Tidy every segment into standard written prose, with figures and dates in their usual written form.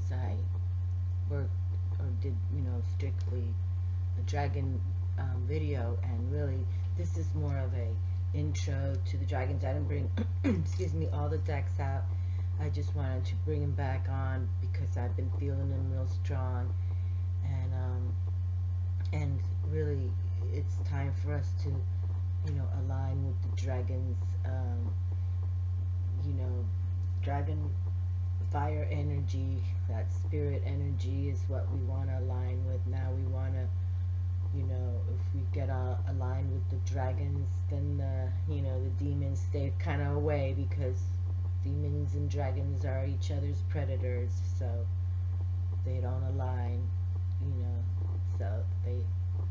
dragons. I worked or did, strictly a dragon video, and really this is more of a intro to the dragons. I didn't bring excuse me, all the decks out. I just wanted to bring them back on because I've been feeling them real strong, and really it's time for us to align with the dragons. Dragon fire energy, that spirit energy is what we want to align with. Now we want to, if we get aligned with the dragons, then the demons stay kind of away, because demons and dragons are each other's predators, so they don't align, so they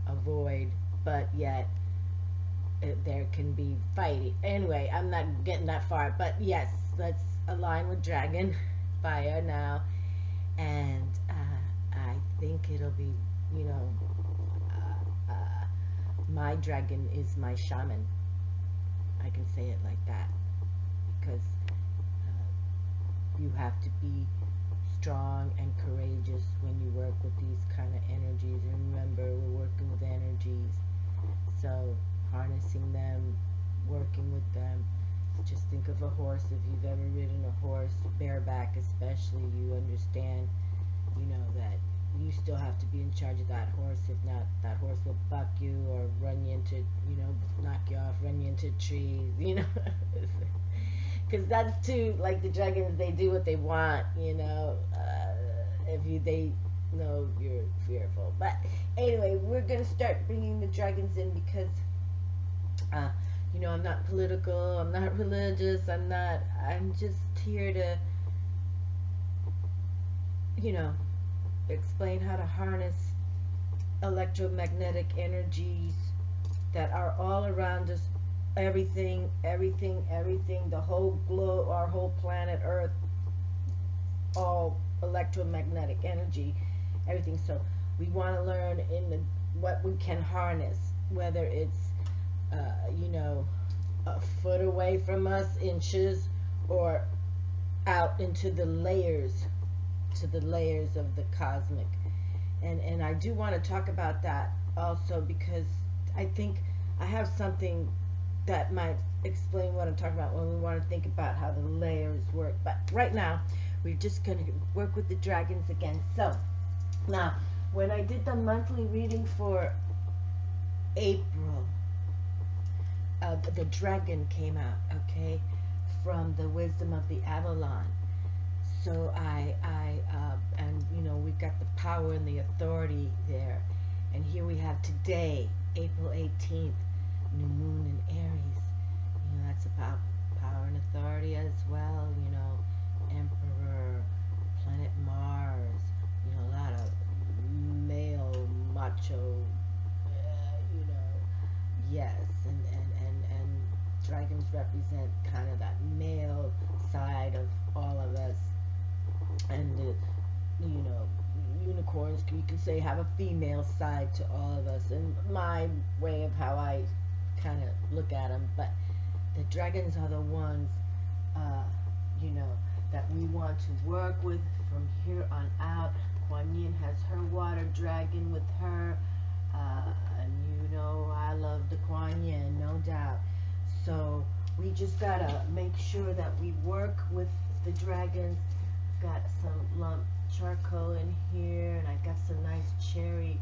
avoid, but yet there can be fighting. Anyway, I'm not getting that far, but yes, let's align with dragon fire now, and I think it'll be, my dragon is my shaman. I can say it like that, because you have to be strong and courageous when you work with these kind of energies. And remember, we're working with energies, so harnessing them, working with them. Just think of a horse. If you've ever ridden a horse, bareback especially, you understand, that you still have to be in charge of that horse. If not, that horse will buck you or run you into, knock you off, run you into trees, because that's too, like the dragons, they do what they want, if they know you're fearful. But anyway, we're gonna start bringing the dragons in, because I'm not political, I'm not religious, I'm just here to, explain how to harness electromagnetic energies that are all around us. Everything, the whole globe, our whole planet Earth, all electromagnetic energy, everything. So we want to learn what we can harness, whether it's a foot away from us, inches, or out into the layers, of the cosmic. And I do want to talk about that also, because I think I have something that might explain what I'm talking about when we want to think about how the layers work. But right now, we're just going to work with the dragons again. So now, when I did the monthly reading for April, the dragon came out, okay, from the wisdom of the Avalon. So we've got the power and the authority there. And here we have today, April 18th, new moon in Aries. That's about power and authority as well. Emperor, planet Mars, a lot of male, macho, yes, and dragons represent kind of that male side of all of us, and the, unicorns, you can say, have a female side to all of us, and my way of how I kind of look at them. But the dragons are the ones, that we want to work with from here on out. Kuan Yin has her water dragon with her, and I love the Kuan Yin, no doubt. So we just gotta make sure that we work with the dragons. I've got some lump charcoal in here, and I got some nice cherry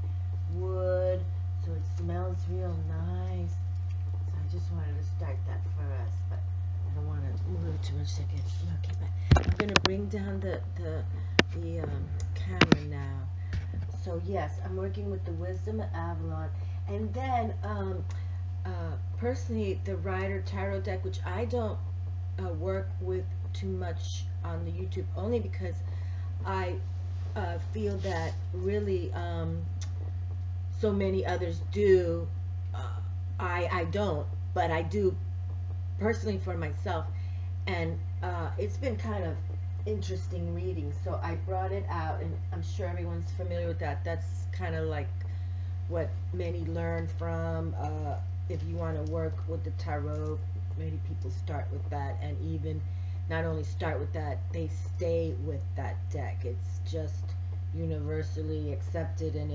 wood, so it smells real nice. So I just wanted to start that for us, but I don't want to move too much second. Okay, but I'm gonna bring down the camera now. So yes, I'm working with the Wisdom of Avalon, and then personally, the Rider Tarot deck, which I don't work with too much on the YouTube, only because I feel that really so many others do. I don't, but I do personally for myself, and it's been kind of interesting reading, so I brought it out, and I'm sure everyone's familiar with that. That's kind of like what many learn from. If you want to work with the tarot, many people start with that, and even not only start with that, they stay with that deck. It's just universally accepted, and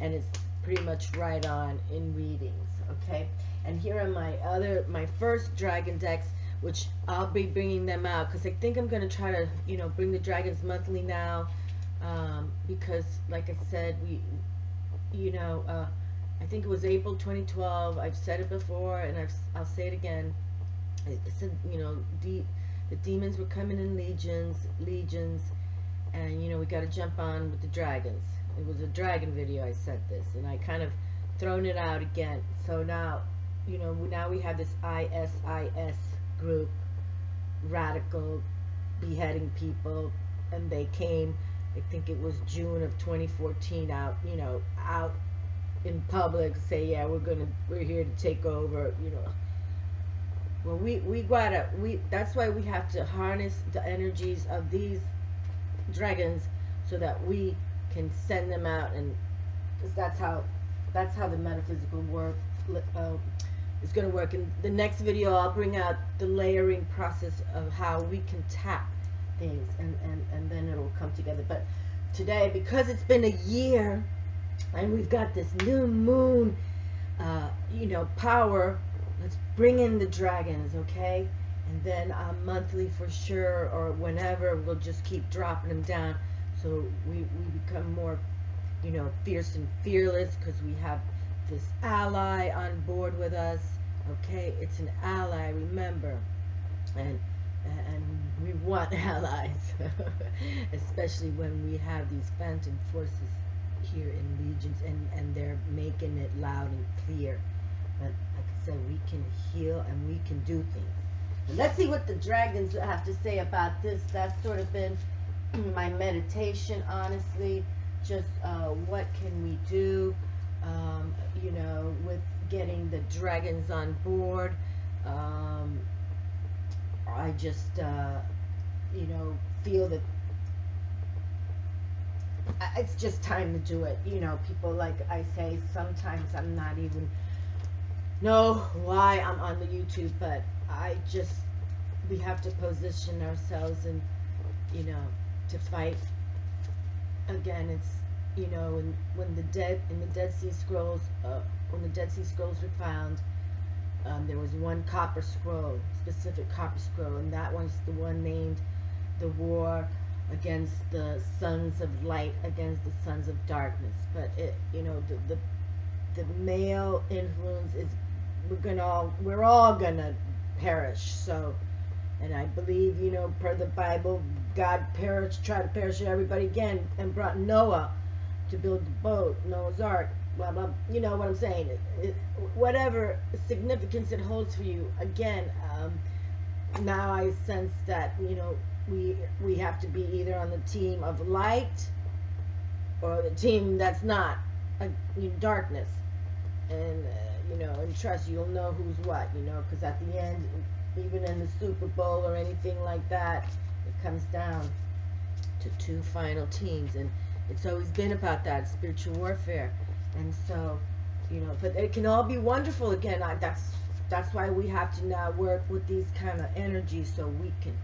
it's pretty much right on in readings. Okay, and here are my first dragon decks, which I'll be bringing them out because I think I'm going to try to, bring the dragons monthly now, because like I said, I think it was April 2012. I've said it before, and I'll say it again. I said, the demons were coming in legions, and we got to jump on with the dragons. It was a dragon video. I said this, and I kind of thrown it out again. So now, now we have this ISIS group, radical, beheading people, and they came. I think it was June of 2014 out, out in public, say, yeah, we're here to take over, Well, that's why we have to harness the energies of these dragons so that we can send them out, and because that's how the metaphysical work is going to work. In the next video, I'll bring out the layering process of how we can tap things, and then it'll come together. But today, because it's been a year and we've got this new moon power, let's bring in the dragons, okay? And then monthly for sure, or whenever, we'll just keep dropping them down so we become more fierce and fearless, because we have this ally on board with us. Okay, it's an ally, remember, and we want allies, especially when we have these phantom forces here in legions, and they're making it loud and clear. But like I said, we can heal and we can do things. But let's see what the dragons have to say about this. That's sort of been my meditation, honestly. Just what can we do, with getting the dragons on board. I just, feel that it's just time to do it. People, like I say, sometimes I'm not even know why I'm on the YouTube, but we have to position ourselves and, to fight. Again, it's, when the Dead Sea Scrolls, when the Dead Sea Scrolls were found, there was one copper scroll, specific copper scroll, and that one's the one named the war against the sons of light against the sons of darkness. But it, the male influence is, we're all gonna perish. So, and I believe, per the Bible, God tried to perish everybody again, and brought Noah to build the boat, Noah's Ark, blah blah. You know what I'm saying? Whatever significance it holds for you. Again, now I sense that we have to be either on the team of light or the team that's not darkness, and and trust you'll know who's what, because at the end, even in the Super Bowl or anything like that, it comes down to two final teams, and it's always been about that spiritual warfare. And so, but it can all be wonderful. Again, that's why we have to now work with these kind of energies, so we can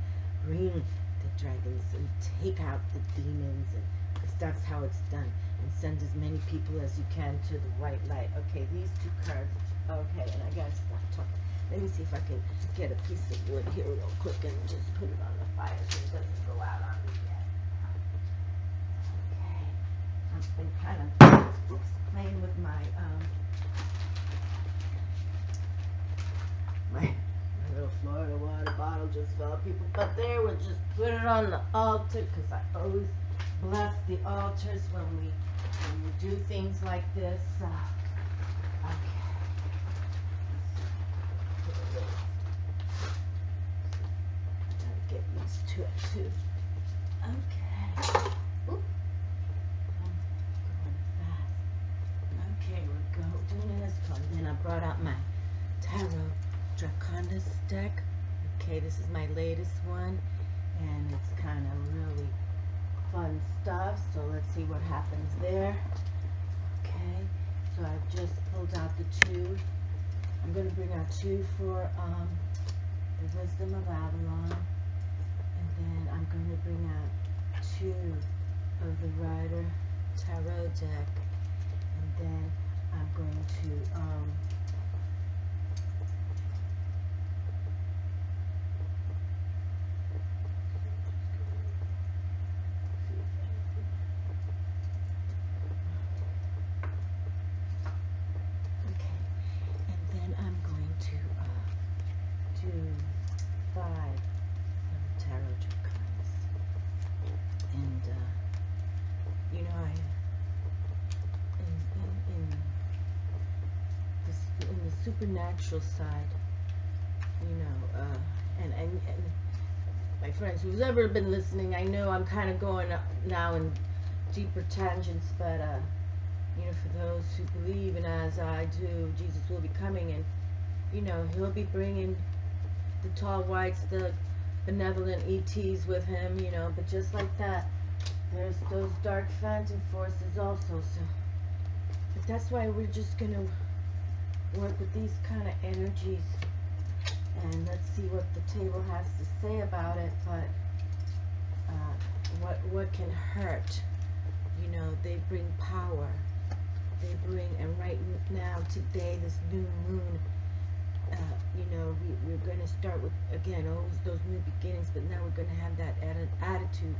bring the dragons and take out the demons, and because that's how it's done. And send as many people as you can to the white light. Okay, these two cards. Okay, and I gotta stop talking. Let me see if I can get a piece of wood here real quick and just put it on the fire so it doesn't go out on me yet. Okay, I've been kind of playing with my my little Florida water bottle just fell, people. But there, we'll just put it on the altar, because I always bless the altars when we do things like this. Okay. Gotta get used to it too. Okay. Oop. I'm going fast. Okay, we're doing this one. Then I brought out my Tarot Draconis deck. Okay, this is my latest one, and it's kind of really fun stuff. So let's see what happens there. Okay, so I've just pulled out the two. I'm going to bring out two for the Wisdom of Avalon. going to bring out 2 of the Rider Tarot deck, and then I'm going to do 5 of tarot cards, and you know, in the supernatural side, you know, and my friends, who's ever been listening, I know I'm kind of going now in deeper tangents, but you know, for those who believe, and as I do, Jesus will be coming, and you know, he'll be bringing the tall whites, the benevolent ETs with him, you know, but just like that, there's those dark phantom forces also, so, but that's why we're just going to work with these kind of energies, and let's see what the table has to say about it, but what can hurt, you know, they bring power, they bring, and right now, today, this new moon, you know, we're going to start with, again, always those new beginnings, but now we're going to have that attitude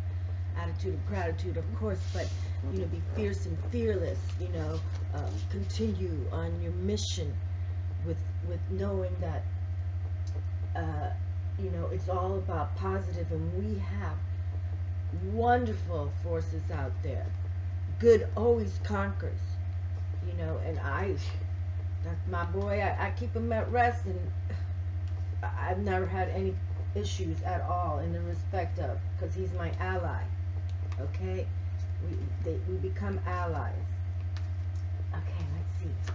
of gratitude, of course, but, you know, be fierce and fearless, you know, continue on your mission with knowing that, you know, it's all about positive, and we have wonderful forces out there. Good always conquers, you know, and that's my boy. I keep him at rest, and I've never had any issues at all in the respect of, because he's my ally. Okay, we become allies. Okay, let's see.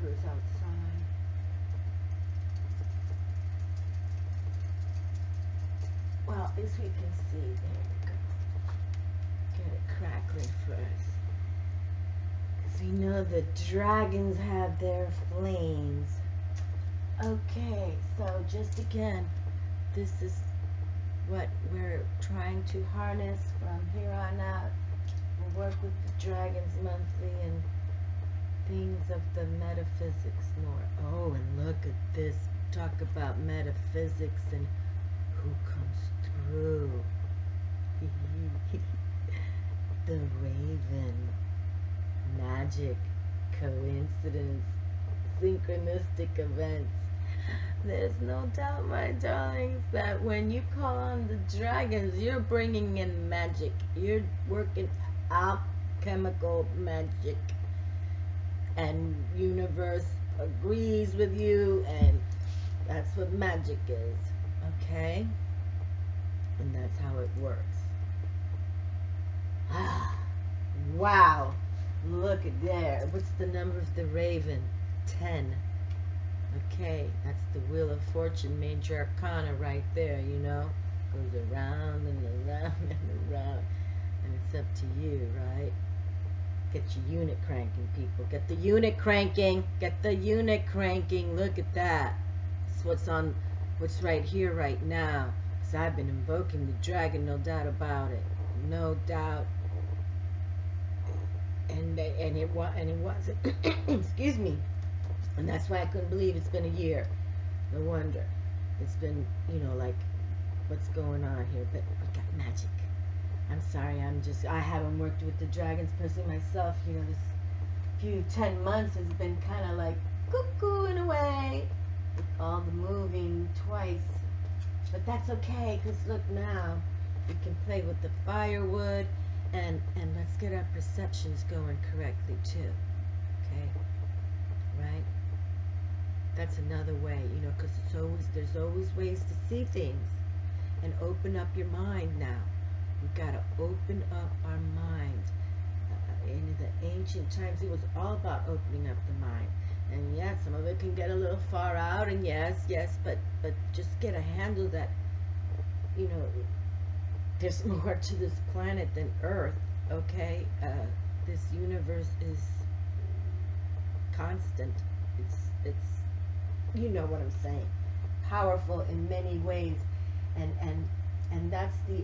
Outside. Well, as we can see, there we go. Get it crackling first. Because we know the dragons have their flames. Okay, so just again, this is what we're trying to harness from here on out. We'll work with the dragons monthly and things of the metaphysics more. Oh, and look at this. Talk about metaphysics and who comes through. The Raven. Magic. Coincidence. Synchronistic events. There's no doubt, my darlings, that when you call on the dragons, you're bringing in magic. You're working alchemical magic. And universe agrees with you, and that's what magic is, okay? And that's how it works. Ah, wow, look at there. What's the number of the Raven? 10. Okay, that's the Wheel of Fortune, Major Arcana right there, you know? Goes around and around and around, and it's up to you, right? Get your unit cranking, people. Get the unit cranking. Get the unit cranking. Look at that. It's what's right here, right now. Because I've been invoking the dragon, no doubt about it. No doubt. And it wasn't. Excuse me. And that's why I couldn't believe it's been a year. No wonder. It's been, you know, like, what's going on here? But we got magic. I'm sorry, I haven't worked with the dragons personally myself. You know, this few 10 months has been kind of like cuckoo in a way, with all the moving twice. But that's okay, because look now, we can play with the firewood, and let's get our perceptions going correctly too. Okay, right? That's another way, because there's always ways to see things and open up your mind now. We've got to open up our mind. In the ancient times, it was all about opening up the mind. And yes, some of it can get a little far out, and yes, but just get a handle that, there's more to this planet than Earth, okay? This universe is constant. It's you know what I'm saying, powerful in many ways, and that's the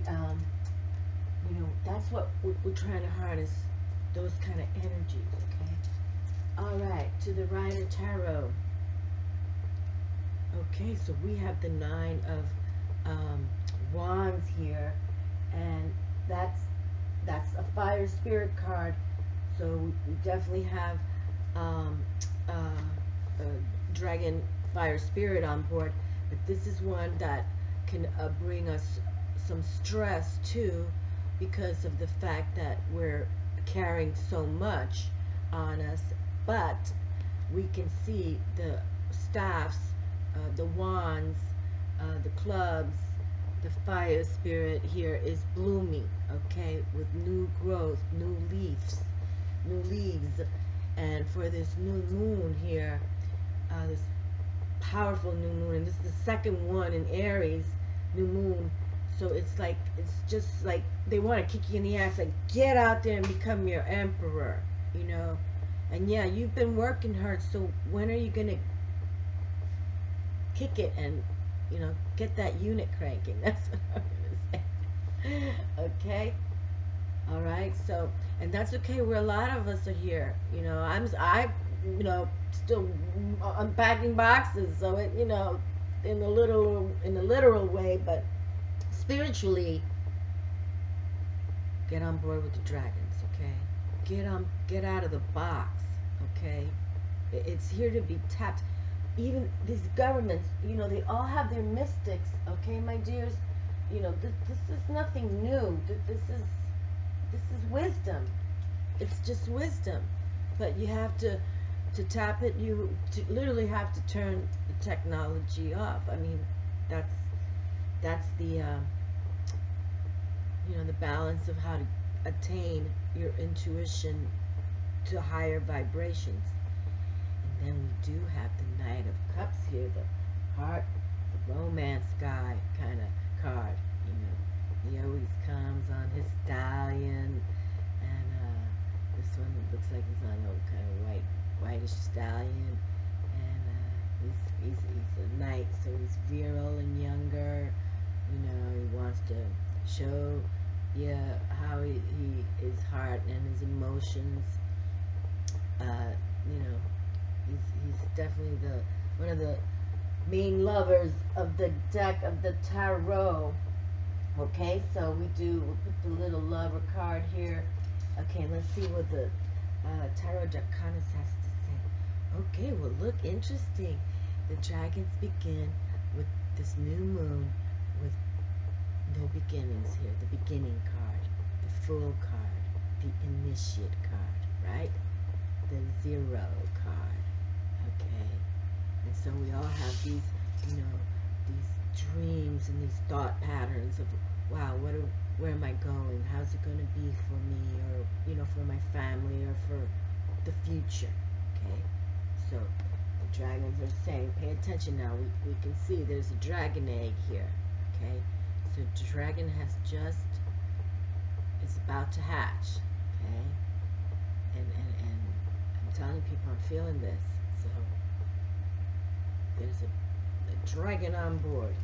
that's what we're trying to harness, those kind of energies. Okay, all right, to the Rider Tarot. Okay, so we have the Nine of Wands here, and that's a fire spirit card. So we definitely have a dragon fire spirit on board, but this is one that can bring us some stress too, because of the fact that we're carrying so much on us. But we can see the staffs, the wands, the clubs, the fire spirit here is blooming, okay, with new growth, new leaves, and for this new moon here, this powerful new moon, and this is the second one in Aries, new moon. So it's just like they want to kick you in the ass, like, get out there and become your emperor, and yeah, you've been working hard, so when are you gonna kick it and get that unit cranking? That's what I'm gonna say. Okay, all right. So, and that's okay, where a lot of us are here, I still unpacking boxes, so it, in a literal way, but spiritually, get on board with the dragons. Okay, get out of the box. Okay, it's here to be tapped. Even these governments, they all have their mystics. Okay, my dears, this is nothing new. This is wisdom. It's just wisdom, but you have to tap it. You literally have to turn the technology off. I mean, that's the the balance of how to attain your intuition to higher vibrations. And then we do have the Knight of Cups here, the heart, the romance guy kind of card. He always comes on his stallion, and this one looks like he's on a kind of whitish stallion, and he's a knight, so he's virile and younger. He wants to show how his heart and his emotions. He's definitely one of the main lovers of the deck of the tarot. Okay, so we'll put the little lover card here. Okay, let's see what the Tarot Draconis has to say. Okay, well, look, interesting. The dragons begin with this new moon, with no beginnings here. The beginning card, the Fool card, the Initiate card, right? The Zero card. Okay, and so we all have these, these dreams and these thought patterns of, wow, where am I going? How's it going to be for me, or for my family, or for the future? Okay, so the dragons are saying, pay attention now. We can see there's a dragon egg here. Okay, so the dragon is about to hatch. Okay, and I'm telling people, I'm feeling this. So there's a dragon on board.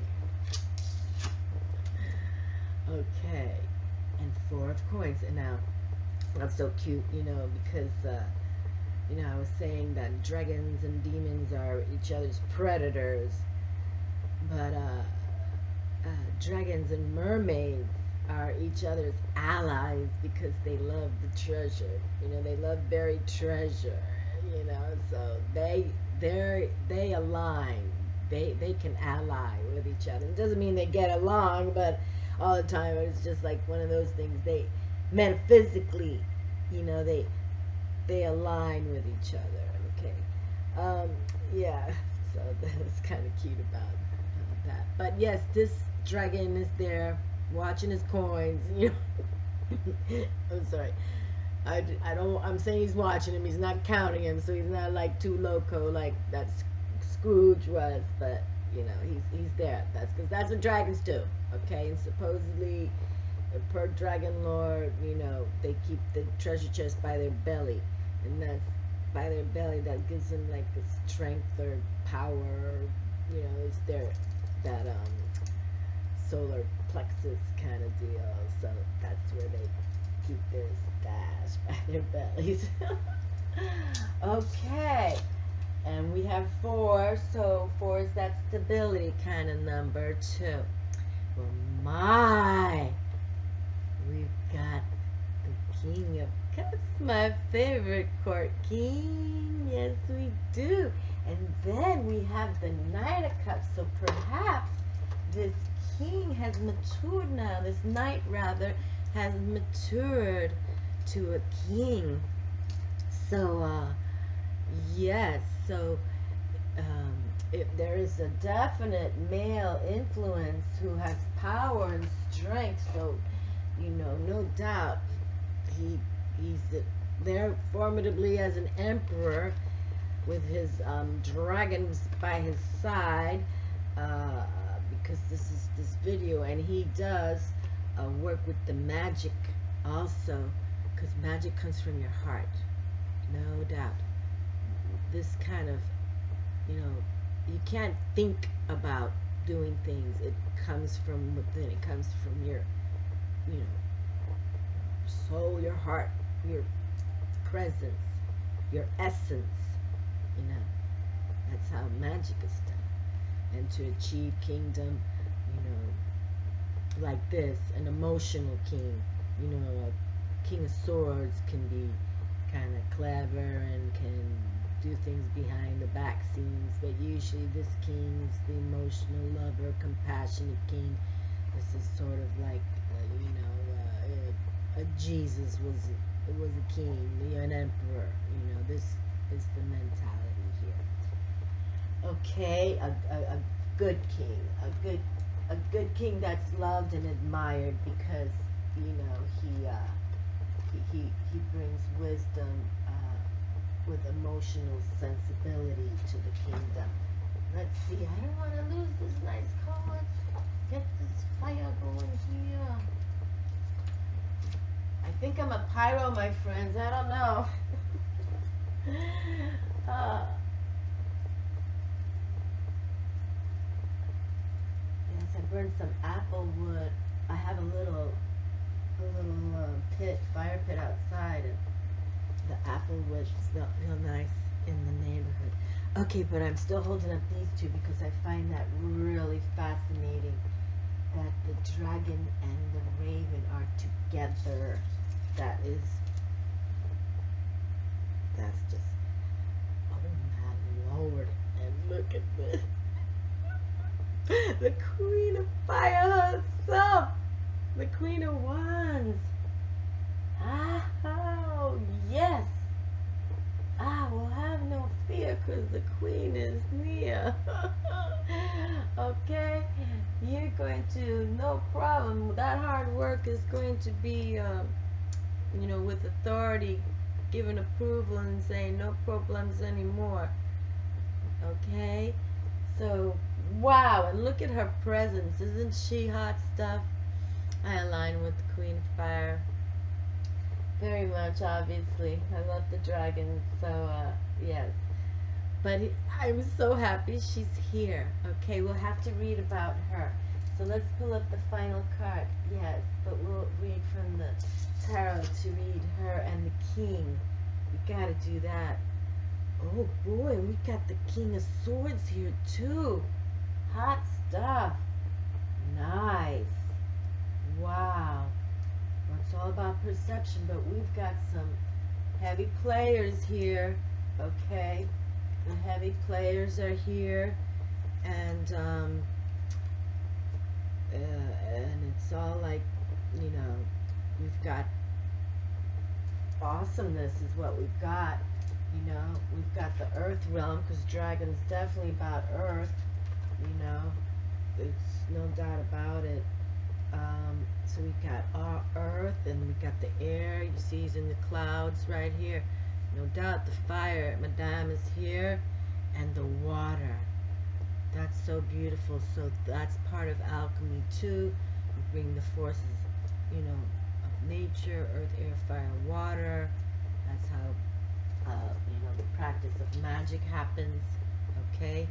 Okay, and Four of Coins. And now that's so cute, because I was saying that dragons and demons are each other's predators, but dragons and mermaids are each other's allies, because they love the treasure. They love buried treasure. So they align. They can ally with each other. It doesn't mean they get along, but all the time it's just like one of those things. They metaphysically, they align with each other. Okay, yeah. So that's kind of cute about that. But yes, this dragon is there watching his coins. You know, I'm sorry. I don't. I'm saying he's watching him. He's not counting him, so he's not like too loco like that Scrooge was. But you know, he's there. That's because that's what dragons do. Okay, and supposedly, per dragon lore, you know, they keep the treasure chest by their belly, and that's by their belly that gives them like a strength or power. You know, it's their that solar plexus kind of deal. So that's where they keep their stash by their bellies. Okay, and we have 4, so 4 is that stability kind of number too. Well, we've got the King of Cups, my favorite court king. Yes, we do. And then we have the Knight of Cups, so perhaps this king has matured now, this knight rather, has matured to a king. So, yes, so if there is a definite male influence who has power and strength, so, you know, no doubt he's there formidably as an emperor with his dragons by his side, because this is this video, and he does work with the magic also, because magic comes from your heart, no doubt. This kind of, you know, you can't think about doing things. It comes from within. It comes from your, you know, soul, your heart, your presence, your essence. You know, that's how magic is done. And to achieve kingdom, you know, like this, an emotional king, you know, a king of swords can be kind of clever and can do things behind the back scenes, but usually this king is the emotional lover, compassionate king. This is sort of like, you know, a Jesus was a king, an emperor. You know, this is the mentality here. Okay, a good king, a good king that's loved and admired because, you know, he brings wisdom with emotional sensibility to the kingdom. Let's see, I don't want to lose this nice card. Get this fire going here. I think I'm a pyro, my friends. I don't know. Yes, I burned some apple wood. I have a little fire pit outside, and the apple wood smelled real nice in the neighborhood. Okay, but I'm still holding up these two because I find that really fascinating, that the dragon and the raven are together. That's just, oh my Lord, and look at this. The Queen of Fire herself, the Queen of Wands. Oh, yes. I will have no fear because the Queen is near. Okay? You're going to, no problem. That hard work is going to be, you know, with authority, giving approval and saying no problems anymore. Okay? So, wow. And look at her presence. Isn't she hot stuff? I align with the Queen of Fire. Very much, obviously. I love the dragon, so, yes. But I'm so happy she's here. Okay, we'll have to read about her. So let's pull up the final card. Yes, but we'll read from the tarot to read her and the king. We gotta do that. Oh boy, we got the King of Swords here too. Hot stuff. Nice. Wow. Well, it's all about perception, but we've got some heavy players here. Okay. The heavy players are here, and it's all like, you know, we've got awesomeness is what we've got. You know, we've got the earth realm, because dragon's definitely about earth. You know, it's no doubt about it. So we got our earth, and we got the air. You see he's in the clouds right here. No doubt the fire, Madame, is here. And the water. That's so beautiful. So that's part of alchemy too. We bring the forces, you know, of nature, earth, air, fire, water. That's how, you know, the practice of magic happens. Okay?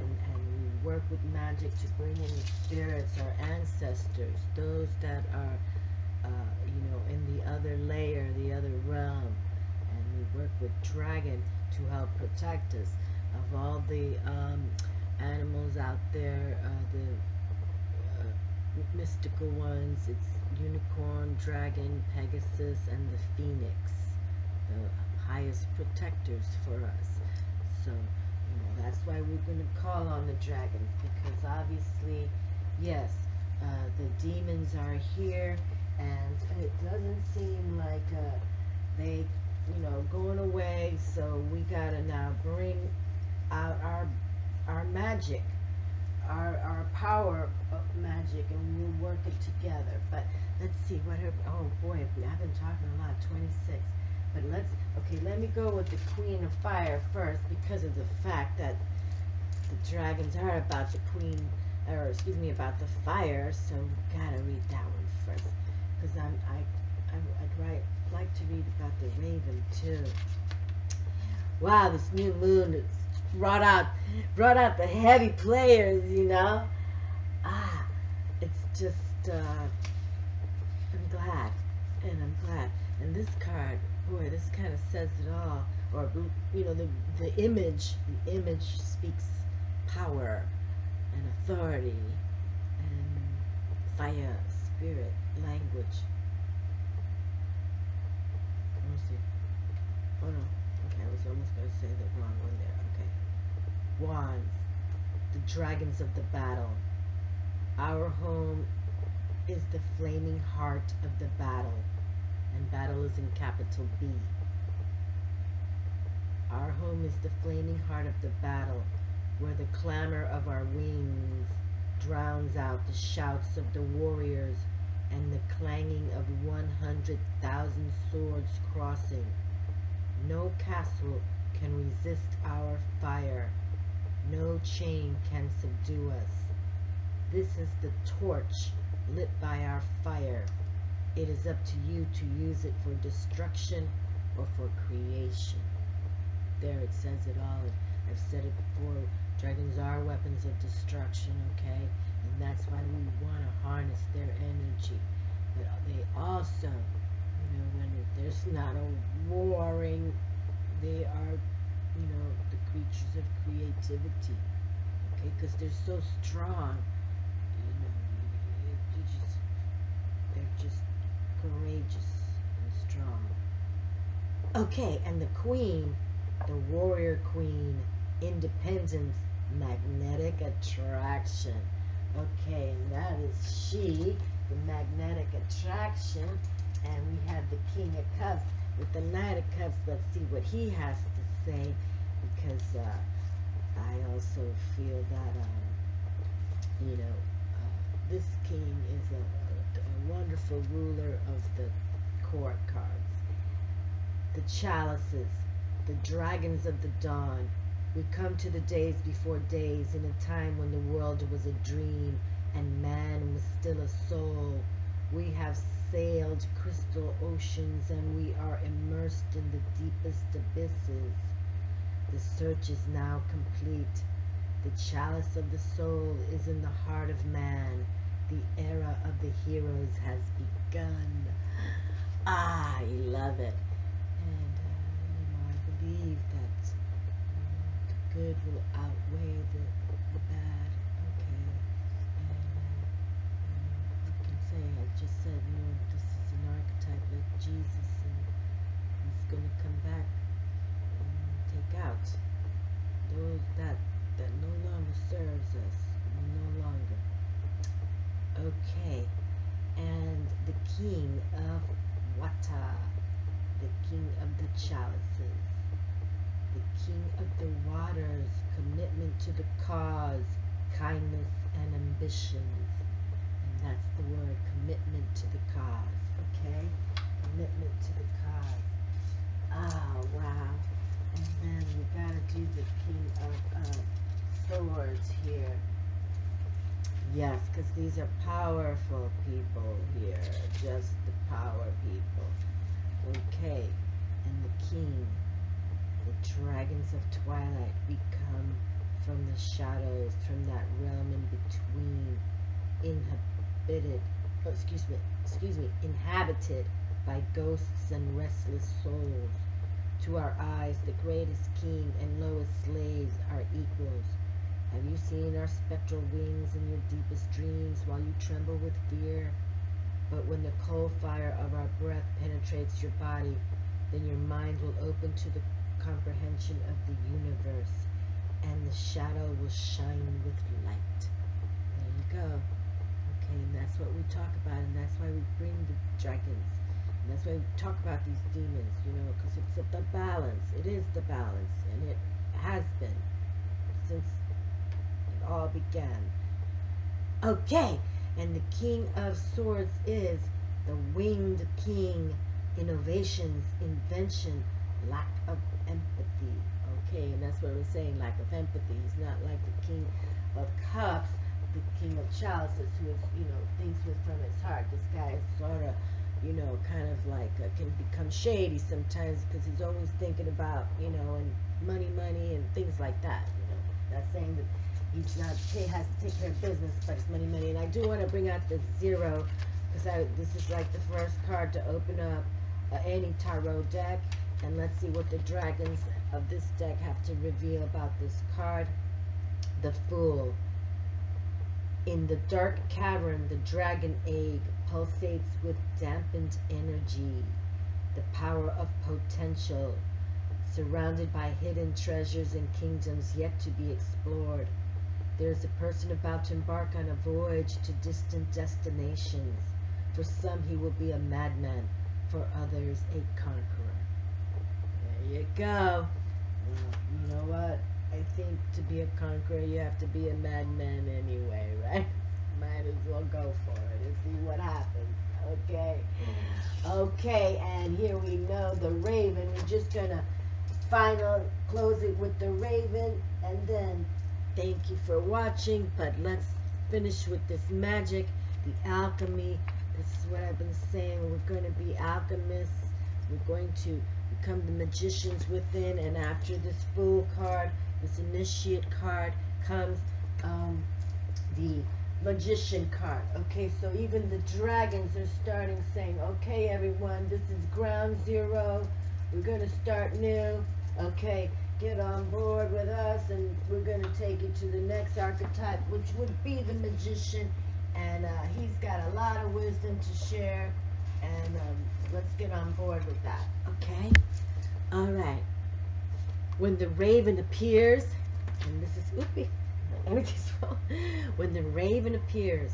And we work with magic to bring in the spirits, our ancestors, those that are, you know, in the other layer, the other realm. And we work with dragon to help protect us of all the animals out there, the mystical ones. It's unicorn, dragon, Pegasus, and the phoenix, the highest protectors for us. So, you know, that's why we're going to call on the dragons, because obviously, yes, the demons are here, and it doesn't seem like they, you know, going away. So we gotta now bring out our magic, our power of magic, and we'll work it together. But let's see what her. Oh boy, I've been talking a lot. 26. But let me go with the Queen of Fire first, because of the fact that the dragons are about the queen, or excuse me, about the fire. So we gotta read that one first, because I'd like to read about the raven too. Wow, this new moon has brought out the heavy players, you know. It's just I'm glad. And this card, boy, this kind of says it all. Or, you know, the image speaks power and authority and fire, spirit, language. Let me see. Oh no. Okay, I was almost going to say the wrong one there. Okay. Wands. The dragons of the battle. Our home is the flaming heart of the battle. And battle is in capital B. Our home is the flaming heart of the battle, where the clamor of our wings drowns out the shouts of the warriors and the clanging of 100,000 swords crossing. No castle can resist our fire. No chain can subdue us. This is the torch lit by our fire. It is up to you to use it for destruction or for creation. There it says it all. I've said it before. Dragons are weapons of destruction, okay? And that's why we want to harness their energy. But they also, you know, when there's not a warring, they are, you know, the creatures of creativity, okay? Because they're so strong, you know, they're just courageous and strong. Okay, and the queen, the warrior queen, independence, magnetic attraction. Okay, and that is she, the magnetic attraction. And we have the King of Cups with the Knight of Cups. Let's see what he has to say, because I also feel that, you know, this king is a wonderful ruler of the court cards. The chalices, the dragons of the dawn. We come to the days before days, in a time when the world was a dream and man was still a soul. We have sailed crystal oceans and we are immersed in the deepest abysses. The search is now complete. The chalice of the soul is in the heart of man. The era of the heroes has begun. I love it. And, you know, I believe that, you know, the good will outweigh the bad, okay? And, you know, you can say, I just said, you know, this is an archetype like Jesus, and he's going to come back and take out those that no longer serves us, no longer. Okay, and the king of Wata, the king of the chalices. The king of the waters, commitment to the cause, kindness and ambitions. And that's the word, commitment to the cause, okay? Commitment to the cause. Oh, wow. And then we gotta do the king of swords here. Yes, because these are powerful people here, just the power people. Okay, and the king, the dragons of twilight, we come from the shadows, from that realm in between, inhabited by ghosts and restless souls. To our eyes, the greatest king and lowest slaves are equals. Have you seen our spectral wings in your deepest dreams while you tremble with fear? But when the cold fire of our breath penetrates your body, then your mind will open to the comprehension of the universe, and the shadow will shine with light. There you go. Okay, and that's what we talk about, and that's why we bring the dragons. And that's why we talk about these demons, you know, because it's the balance. It is the balance, and it has been since it all began. Okay, and the king of swords is the winged king, innovations, invention, lack of empathy. Okay, and that's what I was saying, lack of empathy. He's not like the king of cups, the king of chalices, who is, you know, thinks from his heart. This guy is sort of, you know, kind of like can become shady sometimes because he's always thinking about, you know, and money, and things like that. You know, not saying that he's not has to take care of business, but it's money. And I do want to bring out the zero because this is like the first card to open up any tarot deck, and let's see what the dragons of this deck have to reveal about this card. The Fool. In the dark cavern, the dragon egg pulsates with dampened energy, the power of potential, surrounded by hidden treasures and kingdoms yet to be explored. There is a person about to embark on a voyage to distant destinations. For some, he will be a madman. For others, a conqueror. There you go. Well, you know what? I think to be a conqueror, you have to be a madman anyway, right? Might as well go for it and see what happens. Okay. Okay, and here we know the raven. We're just going to close it with the raven, and then thank you for watching, but let's finish with this magic, the alchemy. This is what I've been saying. We're going to be alchemists. We're going to become the magicians within, and after this Fool card, this initiate card, comes the magician card. Okay, so even the dragons are starting saying, okay, everyone, this is ground zero. We're going to start new. Okay, get on board with us, and we're going to take you to the next archetype, which would be the magician. And he's got a lot of wisdom to share, and let's get on board with that. Okay? All right. When the raven appears, and this is, oopie, when the raven appears,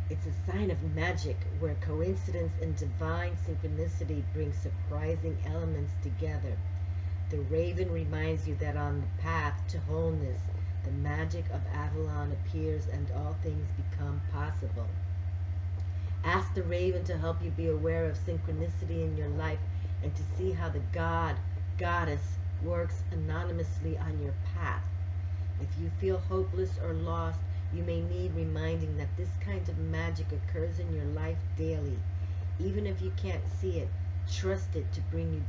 it's a sign of magic where coincidence and divine synchronicity bring surprising elements together. The raven reminds you that on the path to wholeness, the magic of Avalon appears and all things become possible. Ask the raven to help you be aware of synchronicity in your life and to see how the goddess works anonymously on your path. If you feel hopeless or lost, you may need reminding that this kind of magic occurs in your life daily. Even if you can't see it, trust it to bring you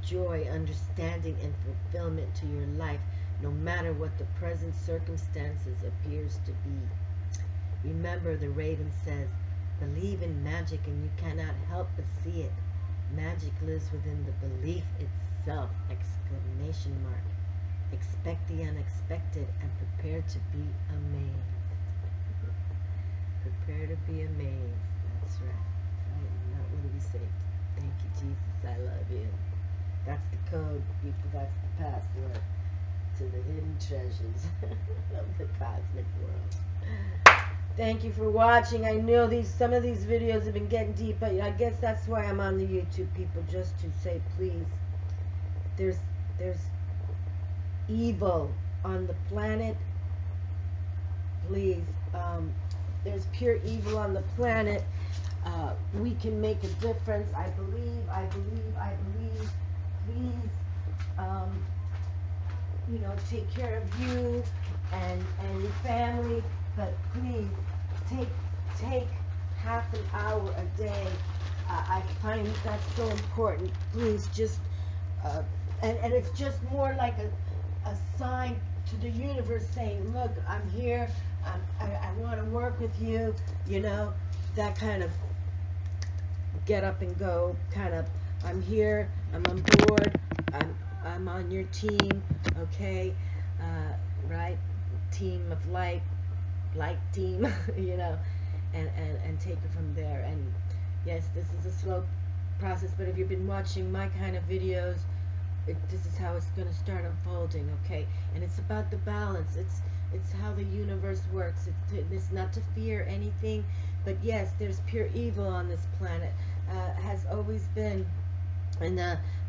joy, understanding, and fulfillment to your life, no matter what the present circumstances appears to be. Remember, the raven says, believe in magic and you cannot help but see it. Magic lives within the belief itself! Exclamation mark. Expect the unexpected and prepare to be amazed. Prepare to be amazed. That's right. Right? Not what do we say? Thank you, Jesus. I love you. That's the code, people. That's the password to the hidden treasures of the cosmic world. Thank you for watching. I know some of these videos have been getting deep, but I guess that's why I'm on the YouTube, people, just to say, please, there's there's evil on the planet. Please, there's pure evil on the planet. We can make a difference. I believe. Please, take care of you and your family. But please, take half an hour a day. I find that's so important. Please, just and it's just more like a sign to the universe saying, look, I'm here. I want to work with you. That kind of get up and go kind of. I'm here. I'm on board. I'm on your team. Okay, right? Team of light team. And take it from there. And yes, this is a slow process, but if you've been watching my kind of videos, this is how it's going to start unfolding, okay? And it's about the balance. It's how the universe works. It's not to fear anything, but yes, there's pure evil on this planet. Has always been, and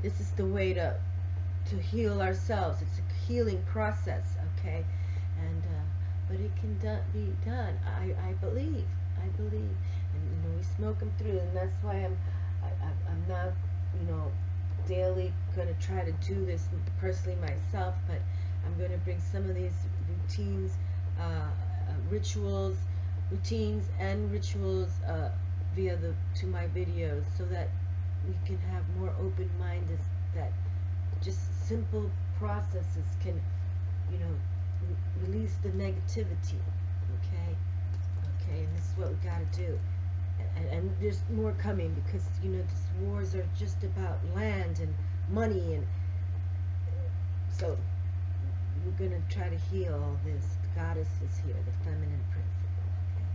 this is the way to heal ourselves. It's a healing process, okay? And but it can be done. I believe, and we smoke them through, and that's why I'm not, daily going to try to do this personally myself, but I'm going to bring some of these routines, routines and rituals to my videos, so that we can have more open-minded, that just simple processes can, release the negativity, okay, and this is what we got to do. And there's more coming, because these wars are just about land and money, and so we're going to try to heal all this. The goddess is here, the feminine principle, okay?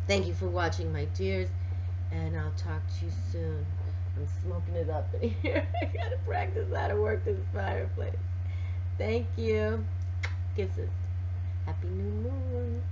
Thank you for watching, my dears, and I'll talk to you soon. I'm smoking it up in here. I gotta practice how to work this fireplace. Thank you. Kisses. Happy New Moon.